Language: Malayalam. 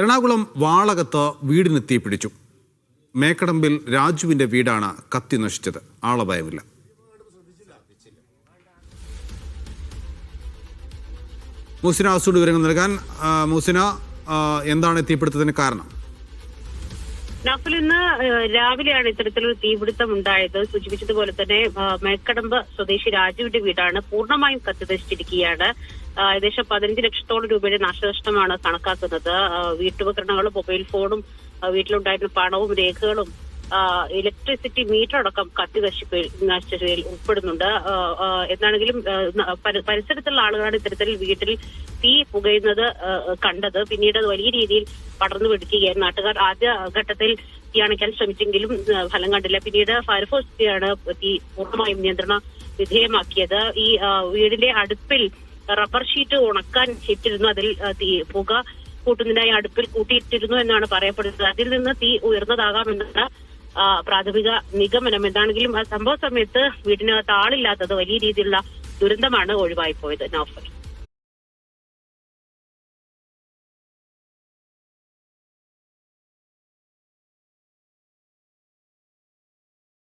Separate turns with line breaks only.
എറണാകുളം വാളകത്ത് വീടിന് തീപിടിച്ചു. മേക്കടമ്പിൽ രാജുവിന്റെ വീടാണ് കത്തി നശിച്ചത്. ആളപായമില്ല. മുഹ്സിന അസൂഡ് വിവരങ്ങൾ നൽകാൻ. മുഹ്സിന, എന്താണ് തീപിടുത്തത്തിന് കാരണം?
നഫൽ, ഇന്ന് രാവിലെയാണ് ഇത്തരത്തിലൊരു തീപിടുത്തം ഉണ്ടായത്. സൂചിപ്പിച്ചതുപോലെ തന്നെ മേക്കടമ്പ് സ്വദേശി രാജുവിന്റെ വീടാണ് പൂർണ്ണമായും കത്തിനശിച്ചിരിക്കുകയാണ്. ഏകദേശം 15 ലക്ഷത്തോളം രൂപയുടെ നാശനഷ്ടമാണ് കണക്കാക്കുന്നത്. വീട്ടുപകരണങ്ങളും മൊബൈൽ ഫോണും വീട്ടിലുണ്ടായിരുന്ന പണവും രേഖകളും ഇലക്ട്രിസിറ്റി മീറ്റർ അടക്കം കത്തി നശിച്ചതിൽ ഉൾപ്പെടുന്നുണ്ട്. എന്നാണെങ്കിലും പരിസരത്തുള്ള ആളുകളാണ് ഇത്തരത്തിൽ വീട്ടിൽ തീ പുകയുന്നത് കണ്ടത്. പിന്നീട് അത് വലിയ രീതിയിൽ പടർന്നു പിടിക്കുകയായിരുന്നു. നാട്ടുകാർ ആദ്യ ഘട്ടത്തിൽ തീ അണയ്ക്കാൻ ശ്രമിച്ചെങ്കിലും ഫലം കണ്ടില്ല. പിന്നീട് ഫയർഫോഴ്സാണ് തീ പൂർണ്ണമായും നിയന്ത്രണ വിധേയമാക്കിയത്. ഈ വീടിന്റെ അടുപ്പിൽ റബ്ബർ ഷീറ്റ് ഉണക്കാൻ ഇട്ടിരുന്നു. അതിൽ തീ പുക കൂട്ടുന്നതിനായി അടുപ്പിൽ കൂട്ടിയിട്ടിരുന്നു എന്നാണ് പറയപ്പെടുന്നത്. അതിൽ നിന്ന് തീ ഉയർന്നതാകാമെന്നാണ് പ്രാഥമിക നിഗമനം. എന്താണെങ്കിലും ആ സംഭവ സമയത്ത് വീടിനകത്ത് ആളില്ലാത്തത് വലിയ രീതിയിലുള്ള ദുരന്തമാണ് ഒഴിവായിപ്പോയത്. നൗഫൽ.